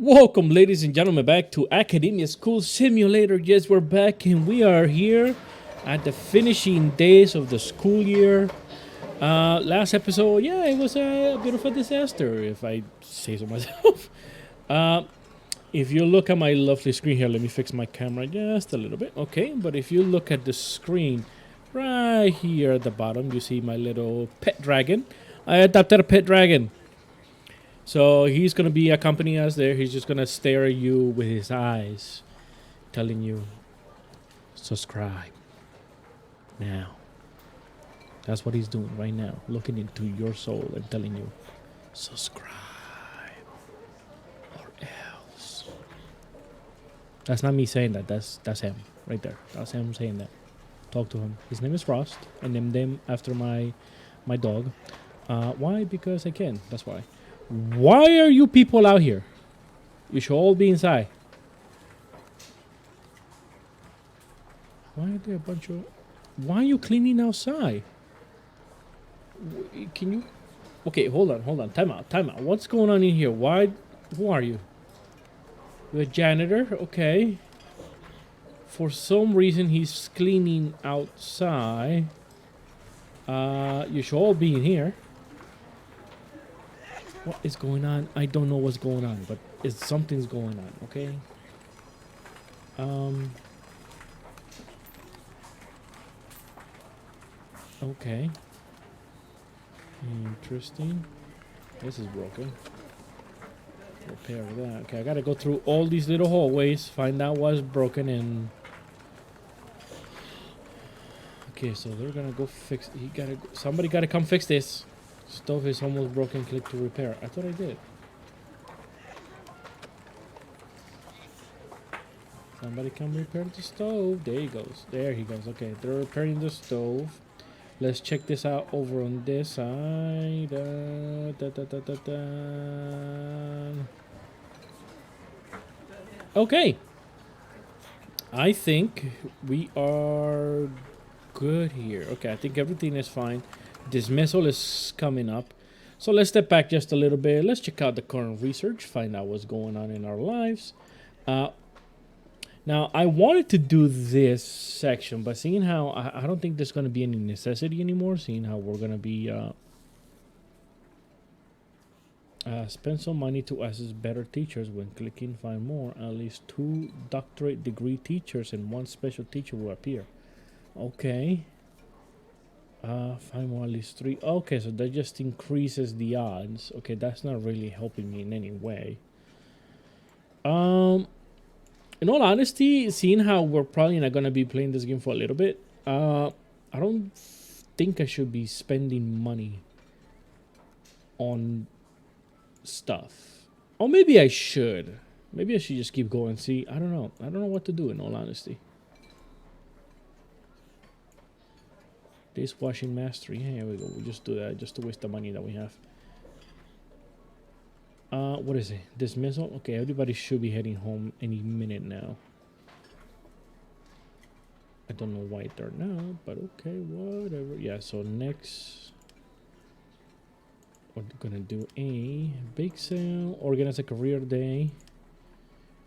Welcome, ladies and gentlemen, back to Academia School Simulator. Yes, we're back, and we are here at the finishing days of the school year. Last episode, yeah, it was a bit of a disaster, if I say so myself. If you look at my lovely screen here, let me fix my camera just a little bit, okay? But if you look at the screen right here at the bottom, you see my little pet dragon. I adopted a pet dragon. So he's going to be accompanying us there. He's just going to stare at you with his eyes, telling you, subscribe now. That's what he's doing right now, looking into your soul and telling you, subscribe or else. That's not me saying that. That's him right there. That's him saying that. Talk to him. His name is Frost. I named him after my dog. Why? Because I can. That's why. Why are you people out here? You should all be inside. Why are there a bunch of... Why are you cleaning outside? Can you... Okay, hold on. Time out. What's going on in here? Why... Who are you? You're a janitor? Okay. For some reason, he's cleaning outside. You should all be in here. What is going on? I don't know what's going on, but something's going on, okay? Okay. Interesting. This is broken. Repair that. Okay, I gotta go through all these little hallways, find out what's broken, and... Okay, so they're gonna go fix... Somebody gotta come fix this. Stove is almost broken. Click to repair. I thought I did. Somebody come repair the stove. There he goes. There he goes. Okay, they're repairing the stove. Let's check this out over on this side. Okay. I think we are good here. Okay, I think everything is fine. Dismissal is coming up. So let's step back just a little bit. Let's check out the current research, find out what's going on in our lives. Now, I wanted to do this section, but seeing how I don't think there's going to be any necessity anymore, seeing how we're going to be spend some money to access better teachers. When clicking find more, at least 2 doctorate degree teachers and 1 special teacher will appear. Okay. Find more, at least 3. Okay, so that just increases the odds. Okay, that's not really helping me in any way. In all honesty, seeing how we're probably not gonna be playing this game for a little bit, I don't think I should be spending money on stuff. Or maybe I should. Maybe I should just keep going. See, I don't know. I don't know what to do, in all honesty. Dishwashing mastery. Here we go. We'll just do that just to waste the money that we have. What is it? Dismissal? Okay, everybody should be heading home any minute now. I don't know why they're not, but okay, whatever. Yeah, so next we're gonna do a bake sale, organize a career day,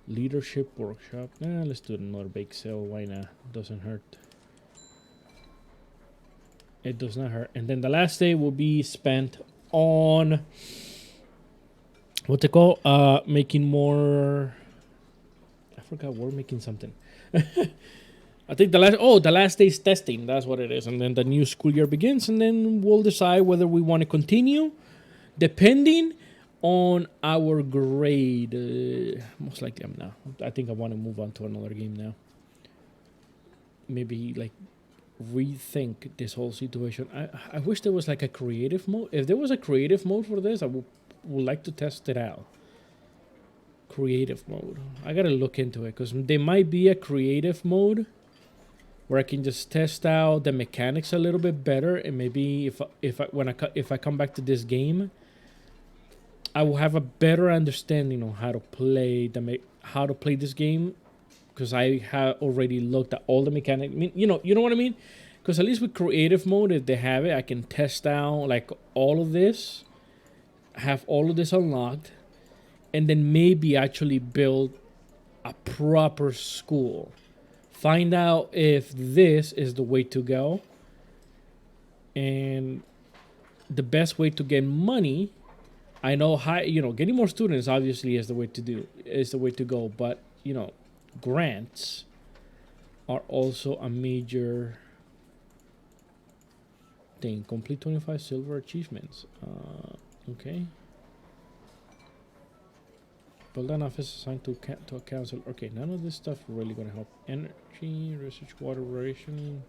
leadership workshop. Let's do another bake sale. Why not? Doesn't hurt. It does not hurt. And then the last day will be spent on what they call making more. I forgot, we're making something. I think the last day's testing. That's what it is. And then the new school year begins, and then we'll decide whether we want to continue, depending on our grade. Most likely, I'm not. I think I want to move on to another game now. Maybe like rethink this whole situation. I wish there was like a creative mode. If there was a creative mode for this, I would like to test it out. Creative mode. I gotta look into it because there might be a creative mode where I can just test out the mechanics a little bit better, and maybe if I come back to this game, I will have a better understanding on how to play this game, because I have already looked at all the mechanics. I mean, you know what I mean? Because at least with creative mode, if they have it, I can test out like all of this, have all of this unlocked, and then maybe actually build a proper school. Find out if this is the way to go, and the best way to get money. I know getting more students obviously is the way to go, but grants are also a major thing. Complete 25 silver achievements. Okay. Build an office assigned to a council. Okay, none of this stuff really gonna help. Energy, research, water rationing.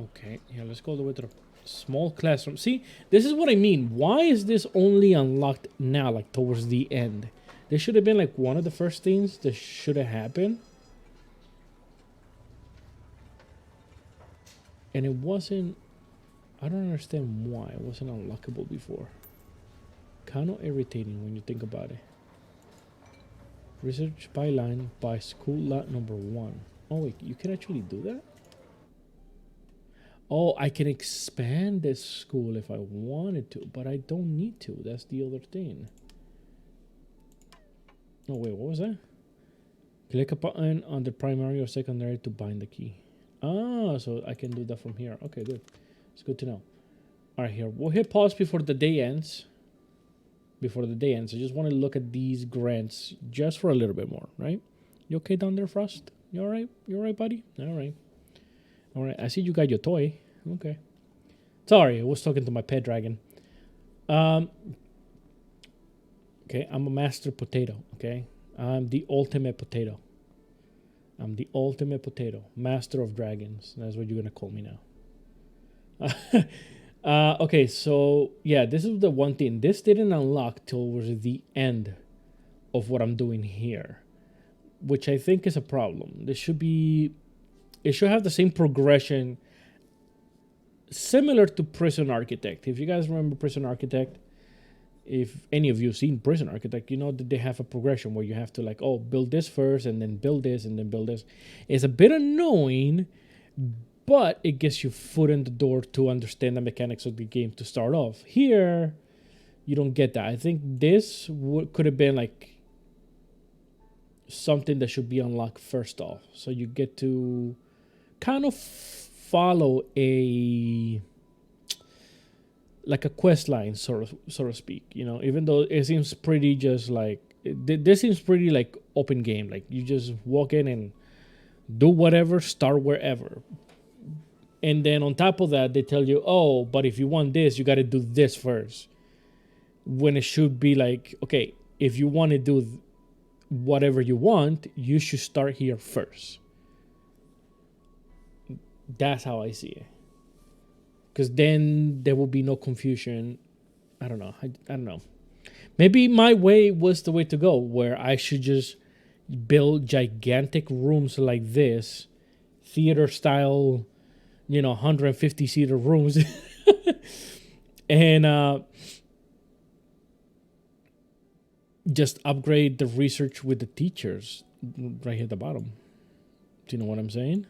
Okay, yeah, let's go all the way to the small classroom. See, this is what I mean. Why is this only unlocked now, like towards the end? This should have been like one of the first things that should have happened. And it wasn't. I don't understand why it wasn't unlockable before. Kind of irritating when you think about it. Research byline by school lot number 1. Oh wait, you can actually do that? Oh, I can expand this school if I wanted to, but I don't need to. That's the other thing. Oh wait, what was that? Click a button on the primary or secondary to bind the key. Ah, so I can do that from here. Okay, good. It's good to know. All right, here. We'll hit pause before the day ends. I just want to look at these grants just for a little bit more, right? You okay down there, Frost? You all right? You all right, buddy? All right. All right. I see you got your toy. Okay. Sorry, I was talking to my pet dragon. Okay, I'm a master potato, okay? I'm the ultimate potato. Master of dragons. That's what you're going to call me now. Okay, so yeah, this is the one thing. This didn't unlock towards the end of what I'm doing here, which I think is a problem. It should have the same progression similar to Prison Architect. If you guys remember Prison Architect, if any of you have seen Prison Architect, you know that they have a progression where you have to like, build this first and then build this and then build this. It's a bit annoying, but it gets you foot in the door to understand the mechanics of the game to start off. Here, you don't get that. I think this could have been like something that should be unlocked first off. So you get to kind of follow a quest line, so to speak. Even though it seems pretty just like this seems pretty like open game. Like you just walk in and do whatever, start wherever. And then on top of that, they tell you, but if you want this, you got to do this first. When it should be like, okay, if you want to do whatever you want, you should start here first. That's how I see it. Because then there will be no confusion. I don't know. I don't know. Maybe my way was the way to go, where I should just build gigantic rooms like this, theater style, 150-seater rooms, and just upgrade the research with the teachers right here at the bottom. Do you know what I'm saying?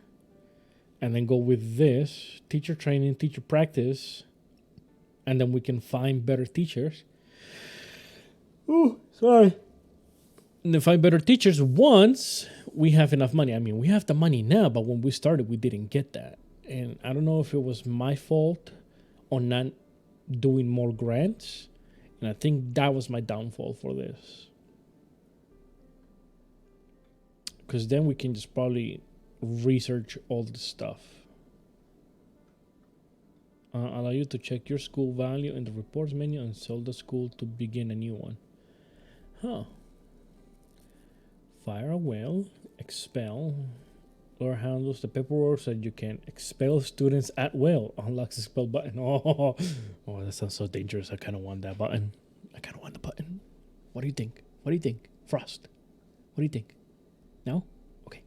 And then go with this teacher training, teacher practice, and then we can find better teachers. Oh, sorry. And then find better teachers once we have enough money. I mean, we have the money now, but when we started, we didn't get that. And I don't know if it was my fault on not doing more grants. And I think that was my downfall for this. Because then we can just probably research all this stuff. Allow you to check your school value in the reports menu and sell the school to begin a new one. Huh. Fire a whale, expel. Laura handles the paperwork so you can expel students at will. Unlocks the expel button. Oh, that sounds so dangerous. I kind of want that button. I kind of want the button. What do you think? Frost? What do you think? No? Okay.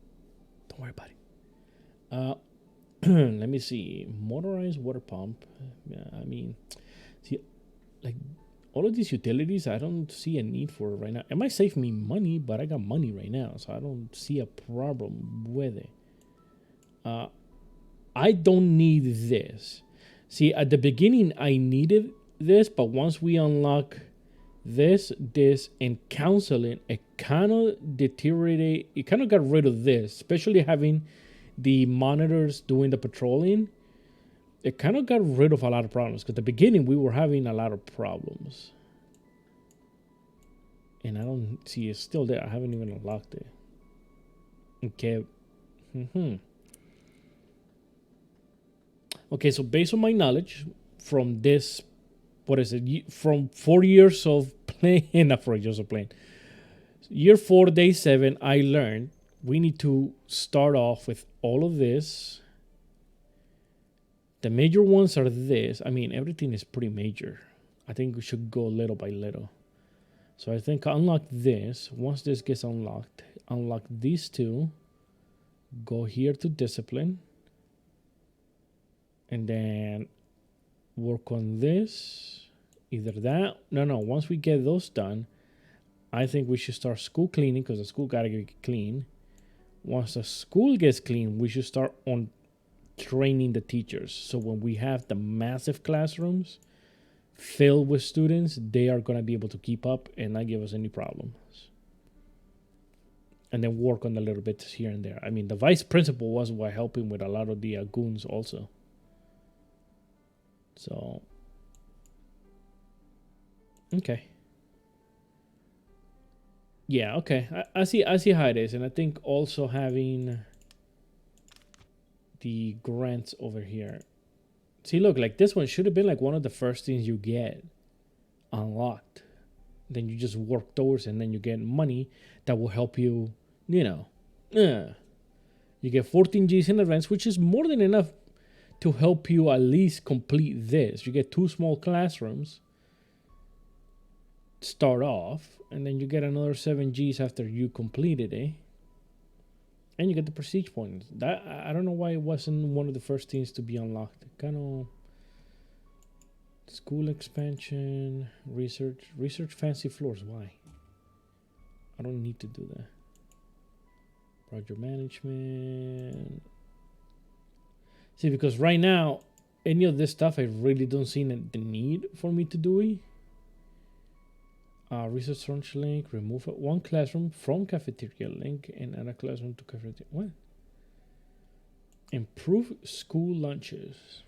Don't worry about it. Let me see. Motorized water pump. Yeah, I mean, see, like all of these utilities, I don't see a need for it right now. It might save me money, but I got money right now, so I don't see a problem with it. I don't need this. See, at the beginning, I needed this, but once we unlock this, and counseling. It kind of deteriorated. It kind of got rid of this, especially having the monitors doing the patrolling. It kind of got rid of a lot of problems. Because at the beginning, we were having a lot of problems. And I don't see it's still there. I haven't even unlocked it. Okay. Okay, so based on my knowledge from this, what is it? From 4 years of playing, not 4 years of playing. Year 4, day 7, I learned we need to start off with all of this. The major ones are this. I mean, everything is pretty major. I think we should go little by little. So I think unlock this. Once this gets unlocked, unlock these two. Go here to discipline. And then work on this. Either that. No. Once we get those done, I think we should start school cleaning because the school got to get clean. Once the school gets clean, we should start on training the teachers. So when we have the massive classrooms filled with students, they are going to be able to keep up and not give us any problems. And then work on the little bits here and there. I mean, the vice principal was helping with a lot of the goons also. So, okay. Yeah, okay. I see how it is. And I think also having the grants over here. See, look, like this one should have been like one of the first things you get unlocked. Then you just work towards and then you get money that will help you, you know. You get 14 Gs in advance, which is more than enough to help you at least complete this. You get 2 small classrooms. Start off, and then you get another 7 Gs after you completed it. And you get the prestige points. That I don't know why it wasn't one of the first things to be unlocked. Kind of school expansion, research fancy floors. Why? I don't need to do that. Project management. See, because right now, any of this stuff, I really don't see the need for me to do it. Research lunch link, remove one classroom from cafeteria link and add a classroom to cafeteria. What? Improve school lunches.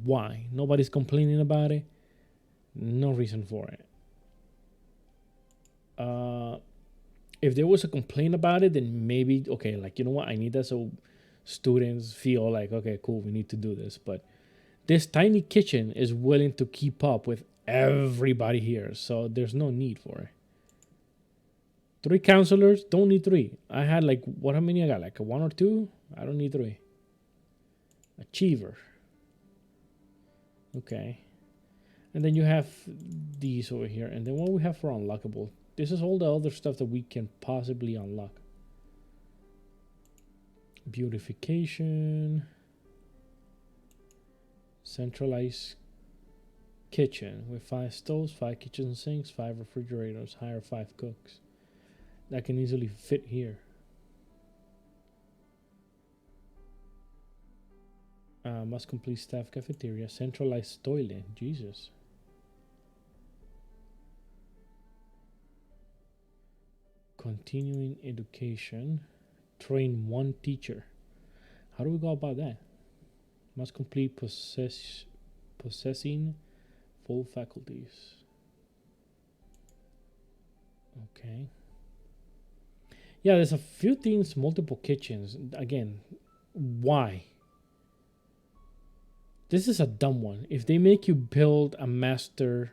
Why? Nobody's complaining about it. No reason for it. If there was a complaint about it, then maybe, okay, like, you know what? I need that so students feel like, okay, cool, we need to do this. But this tiny kitchen is willing to keep up with everybody here, so there's no need for it. 3 counselors, don't need 3. I had like, how many I got? Like a 1 or 2? I don't need 3. Achiever. Okay. And then you have these over here. And then what we have for unlockable. This is all the other stuff that we can possibly unlock. Beautification. Centralized kitchen with 5 stoves, 5 kitchen sinks, 5 refrigerators, hire 5 cooks. That can easily fit here. Must complete staff cafeteria, centralized toilet. Jesus. Continuing education. Train 1 teacher. How do we go about that? Must complete possessing full faculties. Okay. Yeah, there's a few things, multiple kitchens. Again, why? This is a dumb one. If they make you build a master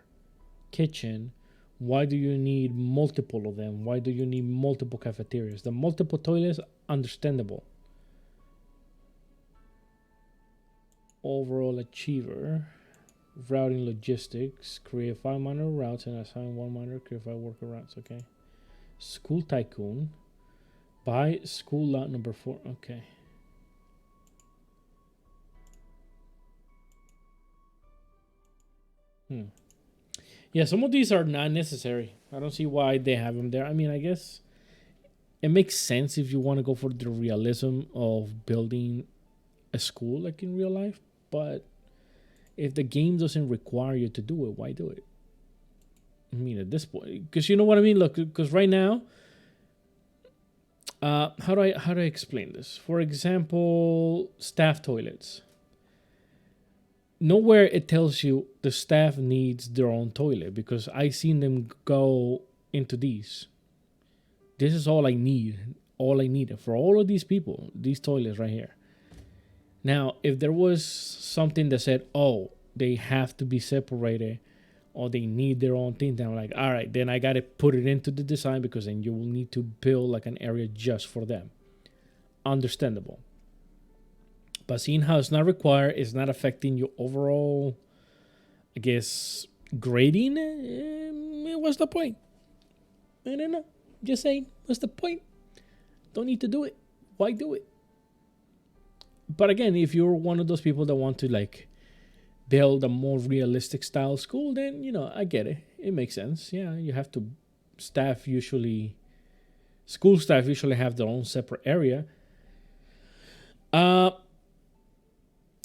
kitchen, why do you need multiple of them? Why do you need multiple cafeterias? The multiple toilets, understandable. Overall achiever. Routing logistics. Create 5 minor routes and assign 1 minor. Create 5 worker routes. Okay. School tycoon. Buy school lot number 4. Okay. Yeah, some of these are not necessary. I don't see why they have them there. I mean, I guess it makes sense if you want to go for the realism of building a school like in real life. But if the game doesn't require you to do it, why do it? I mean, at this point, because you know what I mean. Look, because right now, how do I explain this? For example, staff toilets. Nowhere it tells you the staff needs their own toilet because I seen them go into these. This is all I need. All I needed for all of these people, these toilets right here. Now, if there was something that said, oh, they have to be separated or they need their own thing, then I'm like, all right, then I got to put it into the design because then you will need to build like an area just for them. Understandable. But seeing how it's not required, it's not affecting your overall, I guess, grading, what's the point? I don't know. Just saying, what's the point? Don't need to do it. Why do it? But again, if you're one of those people that want to like build a more realistic style school, then, you know, I get it. It makes sense. Yeah, you have to, school staff usually have their own separate area.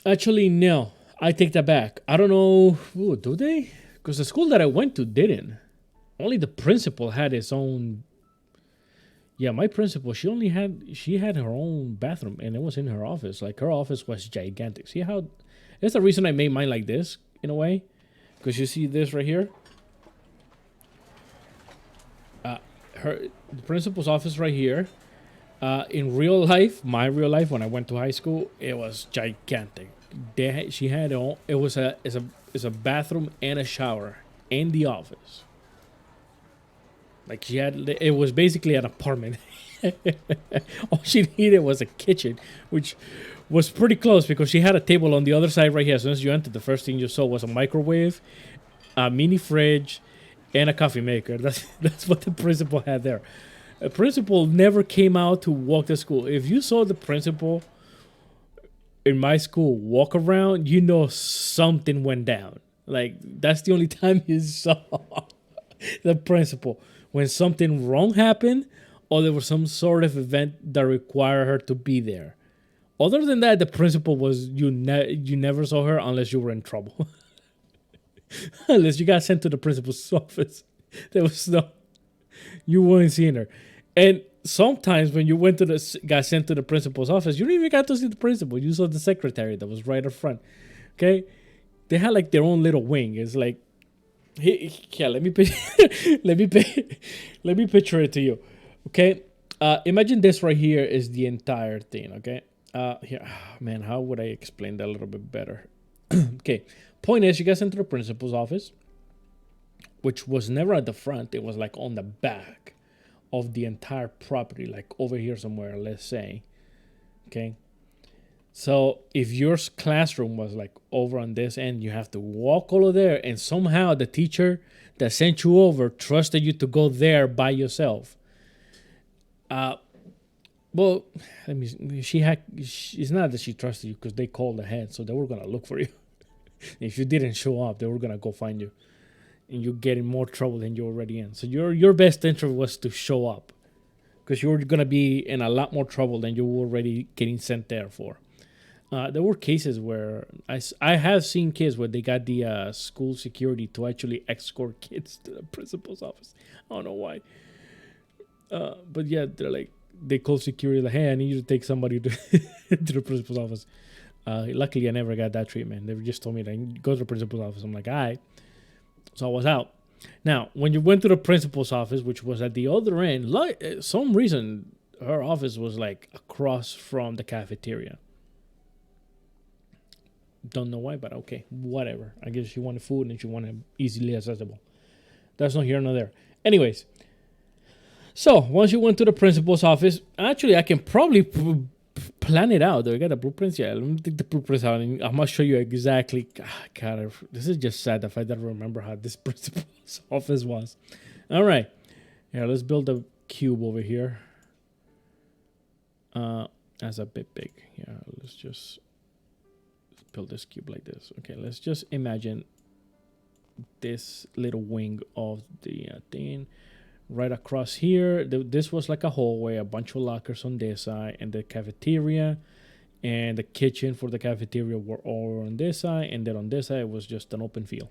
Actually, no. I take that back. I don't know. Ooh, do they? Because the school that I went to didn't. Only the principal had his own. Yeah, my principal, she had her own bathroom and it was in her office. Like her office was gigantic. See how, that's the reason I made mine like this in a way. Because you see this right here. The principal's office right here. In real life, my real life, when I went to high school, it was gigantic. She had it was a bathroom and a shower in the office. Like it was basically an apartment. All she needed was a kitchen, which was pretty close because she had a table on the other side right here. As soon as you entered, the first thing you saw was a microwave, a mini fridge, and a coffee maker. That's what the principal had there. A principal never came out to walk the school. If you saw the principal in my school walk around, you know something went down. Like, that's the only time you saw the principal. When something wrong happened or there was some sort of event that required her to be there. Other than that, the principal was, you never saw her unless you were in trouble. Unless you got sent to the principal's office. There was no, you weren't seeing her. And sometimes when you got sent to the principal's office, you didn't even got to see the principal. You saw the secretary that was right up front. Okay? They had like their own little wing. It's like, yeah, let me picture it to you. Okay? Imagine this right here is the entire thing. Okay? Here, man, how would I explain that a little bit better? Okay. Point is, you got sent to the principal's office, which was never at the front. It was like on the back of the entire property, like over here somewhere, let's say. Okay. So if your classroom was like over on this end, you have to walk over there, and somehow the teacher that sent you over trusted you to go there by yourself. Well, it's not that she trusted you because they called ahead, so they were gonna look for you. If you didn't show up, they were gonna go find you, and you get in more trouble than you're already in. So your best interest was to show up, because you were gonna be in a lot more trouble than you were already getting sent there for. There were cases where I have seen kids where they got the school security to actually escort kids to the principal's office. I don't know why, but yeah, they call security like, hey, I need you to take somebody to to the principal's office. Luckily, I never got that treatment. They just told me to go to the principal's office. I'm like, all right. So I was out. Now, when you went to the principal's office, which was at the other end, some reason her office was like across from the cafeteria. Don't know why, but okay, whatever. I guess she wanted food and she wanted easily accessible. That's not here nor there. Anyways, so once you went to the principal's office, actually, I can probably plan it out. Do I got the blueprints? Yeah, let me take the blueprints out and I'm going to show you exactly. God, this is just sad if I don't remember how this principal's office was. All right. Yeah, let's build a cube over here. That's a bit big. Yeah, let's just build this cube like this. Okay, let's just imagine this little wing of the thing. Right across here, this was like a hallway, a bunch of lockers on this side, and the cafeteria and the kitchen for the cafeteria were all on this side, and then on this side it was just an open field.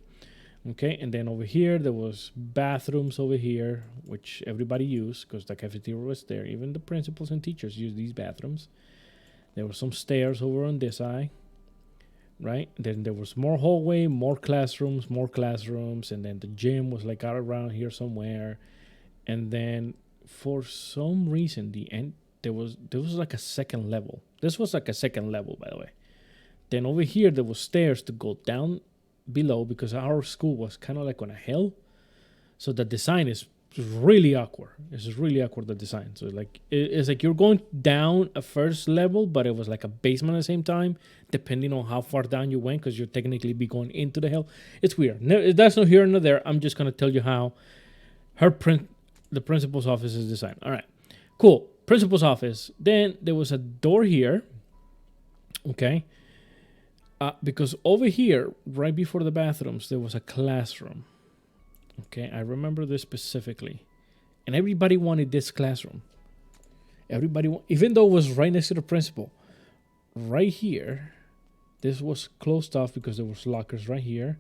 Okay, and then over here there was bathrooms over here, which everybody used because the cafeteria was there. Even the principals and teachers used these bathrooms. There were some stairs over on this side, right? Then there was more hallway, more classrooms, and then the gym was like out around here somewhere. And then for some reason, the end there was like a second level. This was like a second level, by the way. Then over here there was stairs to go down below because our school was kind of like on a hill, so the design is really awkward. It's really awkward, the design. So like it's like you're going down a first level, but it was like a basement at the same time, depending on how far down you went, because you're technically be going into the hill. It's weird. No, that's not here nor there. I'm just gonna tell you how the principal's office is designed. All right, cool. Principal's office. Then there was a door here. Okay. Because over here, right before the bathrooms, there was a classroom. Okay, I remember this specifically. And everybody wanted this classroom. Even though it was right next to the principal. Right here, this was closed off because there was lockers right here.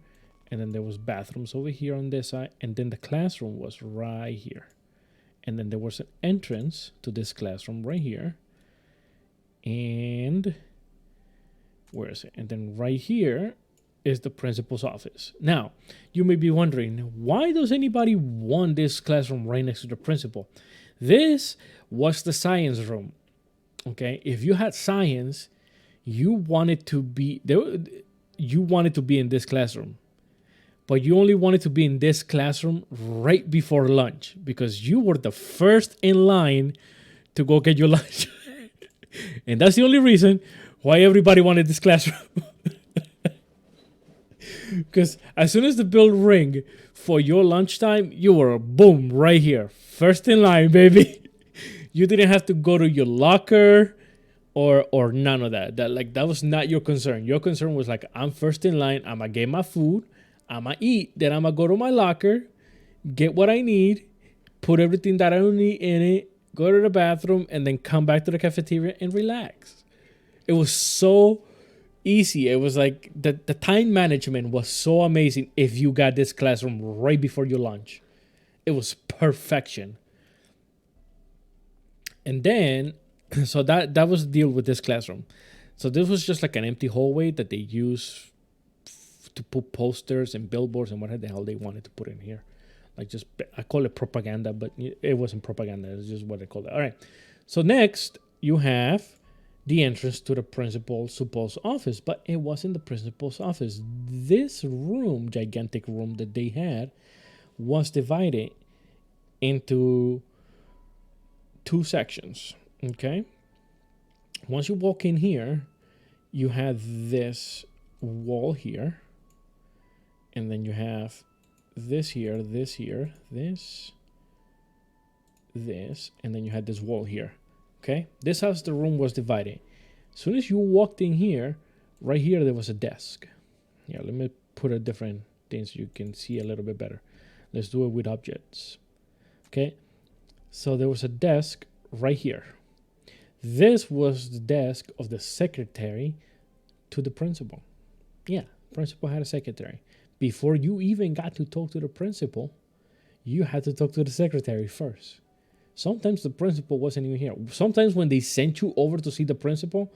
And then there was bathrooms over here on this side. And then the classroom was right here. And then there was an entrance to this classroom right here. And where is it? And then right here is the principal's office. Now, you may be wondering, why does anybody want this classroom right next to the principal? This was the science room. Okay, if you had science, you wanted to be there. You wanted to be in this classroom, but you only wanted to be in this classroom right before lunch because you were the first in line to go get your lunch, and that's the only reason why everybody wanted this classroom. Because as soon as the bell ring for your lunchtime, you were boom right here, first in line, baby. You didn't have to go to your locker or none of that. That was not your concern. Your concern was like, I'm first in line. I'm gonna get my food. I'm gonna eat. Then I'm gonna go to my locker, get what I need, put everything that I don't need in it, go to the bathroom, and then come back to the cafeteria and relax. It was so easy. It was like the time management was so amazing if you got this classroom right before your lunch. It was perfection. And then, so that was the deal with this classroom. So this was just like an empty hallway that they use to put posters and billboards and what the hell they wanted to put in here. Like just, I call it propaganda, but it wasn't propaganda. It's just what I call it. All right. So next you have the entrance to the principal's supposed office, but it wasn't the principal's office. This room, gigantic room that they had, was divided into two sections. Okay. Once you walk in here, you have this wall here, and then you have this here, this, and then you had this wall here. Okay, this is how the room was divided. As soon as you walked in here, right here, there was a desk. Yeah, let me put a different thing so you can see a little bit better. Let's do it with objects. Okay, so there was a desk right here. This was the desk of the secretary to the principal. Yeah, principal had a secretary. Before you even got to talk to the principal, you had to talk to the secretary first. Sometimes the principal wasn't even here. Sometimes when they sent you over to see the principal,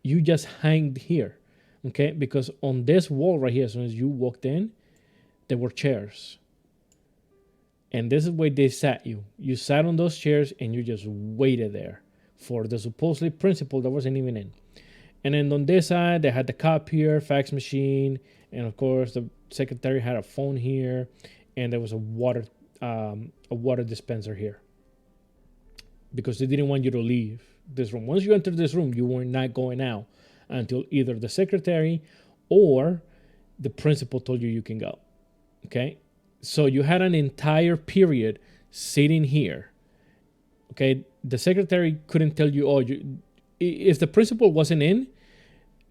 you just hanged here, okay? Because on this wall right here, as soon as you walked in, there were chairs. And this is where they sat you. You sat on those chairs and you just waited there for the supposedly principal that wasn't even in. And then on this side, they had the copier, fax machine, and of course the secretary had a phone here, and there was a water dispenser here. Because they didn't want you to leave this room. Once you entered this room, you were not going out until either the secretary or the principal told you can go. Okay? So you had an entire period sitting here. Okay? The secretary couldn't tell you, if the principal wasn't in,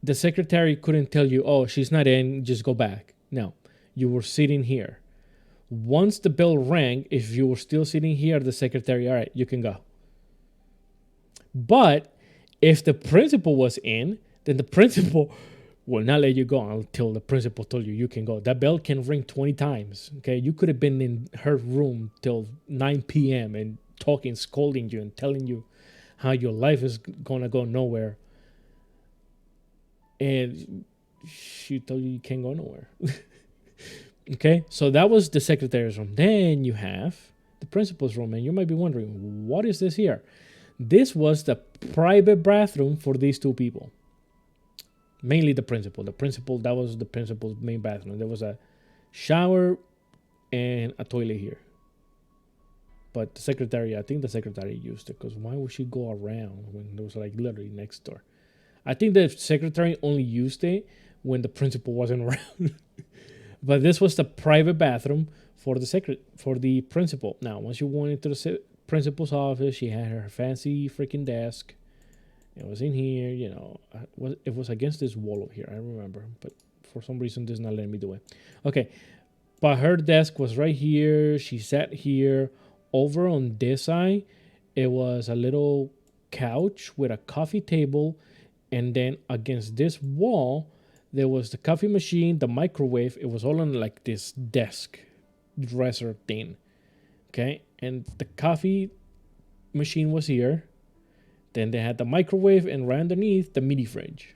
the secretary couldn't tell you, she's not in, just go back. No. You were sitting here. Once the bell rang, if you were still sitting here, the secretary, all right, you can go. But if the principal was in, then the principal will not let you go until the principal told you can go. That bell can ring 20 times. Okay, you could have been in her room till 9 p.m. and talking, scolding you, and telling you how your life is gonna go nowhere, and she told you can't go nowhere. Okay, so that was the secretary's room. Then you have the principal's room, and you might be wondering, what is this here? This was the private bathroom for these two people. Mainly the principal. That was the principal's main bathroom. There was a shower and a toilet here. But the secretary, I think the secretary used it, because why would she go around when it was like literally next door? I think the secretary only used it when the principal wasn't around. But this was the private bathroom for the principal. Now, once you went into the principal's office, she had her fancy freaking desk. It was in here, it was against this wall over here, I remember. But for some reason, this is not letting me do it. Okay, but her desk was right here. She sat here. Over on this side, it was a little couch with a coffee table. And then against this wall, there was the coffee machine, the microwave. It was all on like this desk dresser thing. Okay, and the coffee machine was here. Then they had the microwave, and right underneath, the mini fridge.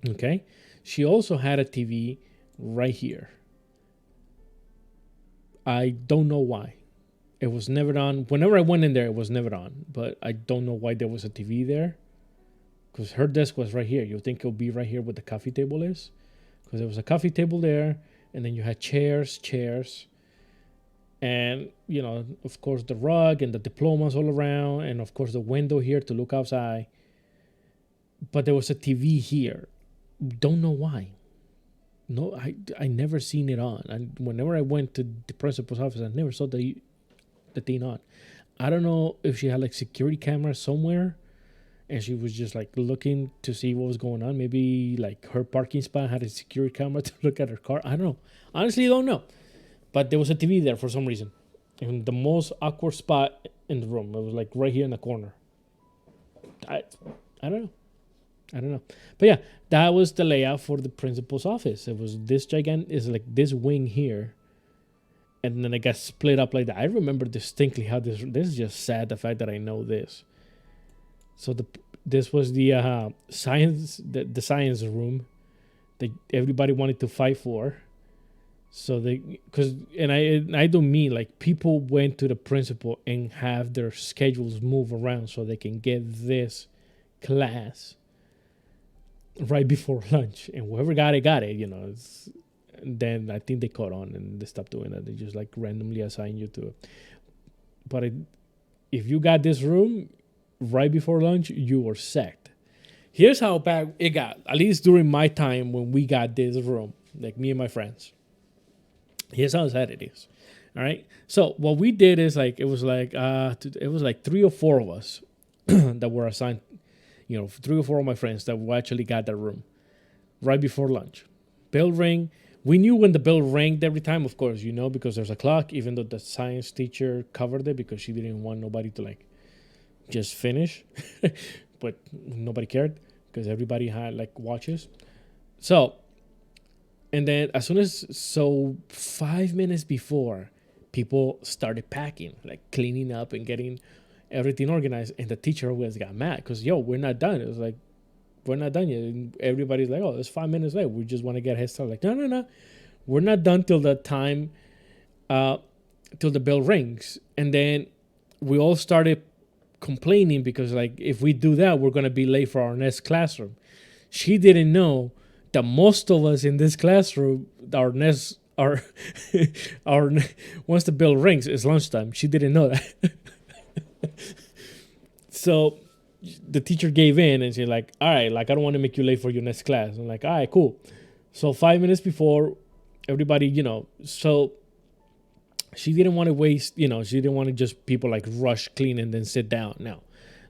Okay, she also had a TV right here. I don't know why. It was never on. Whenever I went in there, it was never on. But I don't know why there was a TV there. Because her desk was right here. You think it'll be right here where the coffee table is? Because there was a coffee table there. And then you had chairs. And, of course, the rug and the diplomas all around. And, of course, the window here to look outside. But there was a TV here. Don't know why. No, I never seen it on. And whenever I went to the principal's office, I never saw the thing on. I don't know if she had like security cameras somewhere and she was just like looking to see what was going on. Maybe like her parking spot had a security camera to look at her car. I don't know. Honestly, don't know. But there was a TV there for some reason. In the most awkward spot in the room. It was like right here in the corner. I don't know. But yeah, that was the layout for the principal's office. It was this is like this wing here. And then it got split up like that. I remember distinctly how this is just sad, the fact that I know this. So this was the science the science room that everybody wanted to fight for. So I don't mean like people went to the principal and have their schedules move around so they can get this class right before lunch, and whoever got it. Then I think they caught on and they stopped doing that. They just like randomly assign you to it. But if you got this room right before lunch, you were sacked. Here's how bad it got, at least during my time when we got this room, like me and my friends. Here's how sad it is. All right. So what we did is like, it was like 3 or 4 of us that were assigned, 3 or 4 of my friends that actually got that room right before lunch. Bell ring. We knew when the bell rang every time, of course, because there's a clock, even though the science teacher covered it because she didn't want nobody to like just finish. But nobody cared because everybody had like watches. So, and then 5 minutes before, people started packing, like cleaning up and getting everything organized. And the teacher always got mad because, we're not done. It was like, we're not done yet. And everybody's like, oh, it's 5 minutes late. We just want to get head start. Like, no. We're not done till the time, till the bell rings. And then we all started complaining because, like, if we do that, we're going to be late for our next classroom. She didn't know that most of us in this classroom, once the bell rings, it's lunchtime. She didn't know that. So the teacher gave in and she's like, all right, like, I don't want to make you late for your next class. I'm like, all right, cool. So 5 minutes before, everybody, so she didn't want to waste, she didn't want to just people like rush, clean, and then sit down. Now,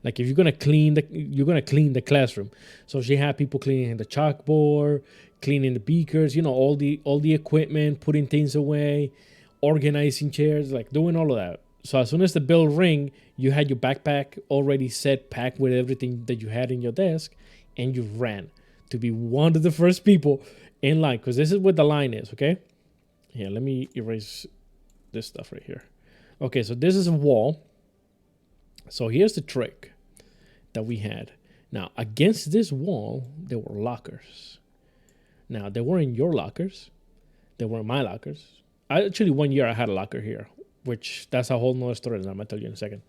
like, if you're going to clean the classroom. So she had people cleaning the chalkboard, cleaning the beakers, all the equipment, putting things away, organizing chairs, like doing all of that. So as soon as the bell rang, you had your backpack already set, packed with everything that you had in your desk, and you ran to be one of the first people in line, because this is what the line is, okay? Here, let me erase this stuff right here. Okay, so this is a wall. So here's the trick that we had. Now, against this wall, there were lockers. Now, they weren't your lockers. They weren't my lockers. Actually, 1 year I had a locker here, which that's a whole nother story that I'm going to tell you in a second.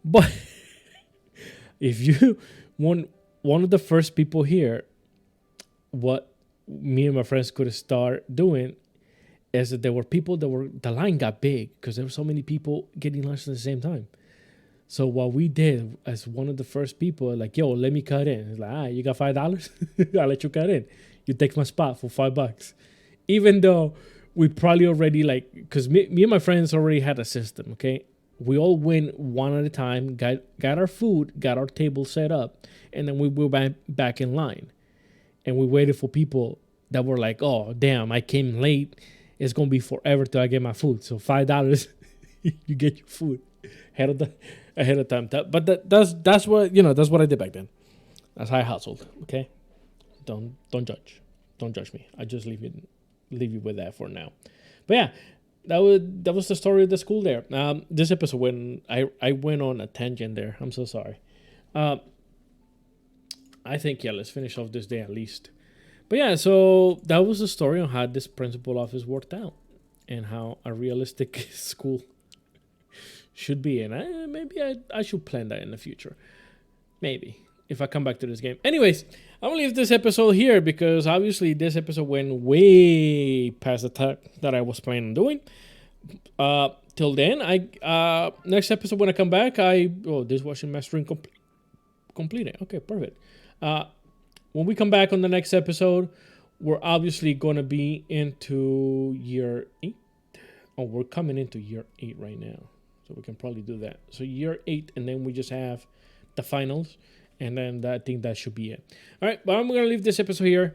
But if you want one of the first people here, what me and my friends could start doing is that there were people the line got big because there were so many people getting lunch at the same time. So what we did as one of the first people, like, yo, let me cut in. It's like, you got $5? I'll let you cut in. You take my spot for $5. Even though we probably already, like, because me and my friends already had a system, okay? We all went one at a time, got our food, got our table set up, and then we were back in line. And we waited for people that were like, oh, damn, I came late. It's going to be forever till I get my food. So $5, you get your food ahead of time. But that's what, that's what I did back then. That's how I hustled, okay? Don't judge. Don't judge me. I just leave you with that for now. But yeah, that was the story of the school there. This episode, when I went on a tangent there, I'm so sorry. I think, let's finish off this day at least. But yeah, so that was the story on how this principal office worked out and how a realistic school should be. And maybe I should plan that in the future. Maybe, if I come back to this game. Anyways, I'm going to leave this episode here because obviously this episode went way past the time that I was planning on doing. Till then, next episode when I come back, dishwashing mastering completed. Okay, perfect. When we come back on the next episode, we're obviously going to be into year 8. Oh, we're coming into year 8 right now. So we can probably do that. So year 8, and then we just have the finals. And then I think that should be it. All right, but I'm going to leave this episode here.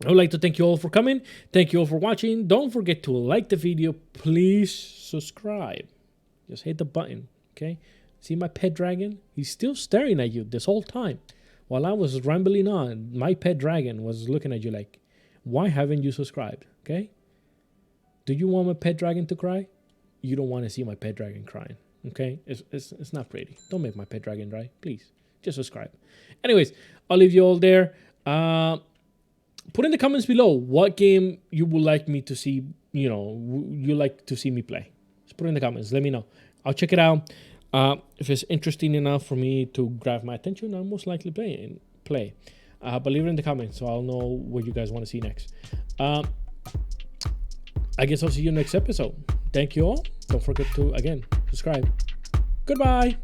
I would like to thank you all for coming. Thank you all for watching. Don't forget to like the video. Please subscribe. Just hit the button, okay? See my pet dragon? He's still staring at you this whole time. While I was rambling on, my pet dragon was looking at you like, why haven't you subscribed, okay? Do you want my pet dragon to cry? You don't want to see my pet dragon crying, okay? It's not pretty. Don't make my pet dragon cry, please. Just subscribe. Anyways, I'll leave you all there. Put in the comments below what game you would like me to see, you like to see me play. Just put it in the comments. Let me know. I'll check it out. If it's interesting enough for me to grab my attention, I'll most likely play. But leave it in the comments so I'll know what you guys want to see next. I guess I'll see you next episode. Thank you all. Don't forget to, again, subscribe. Goodbye.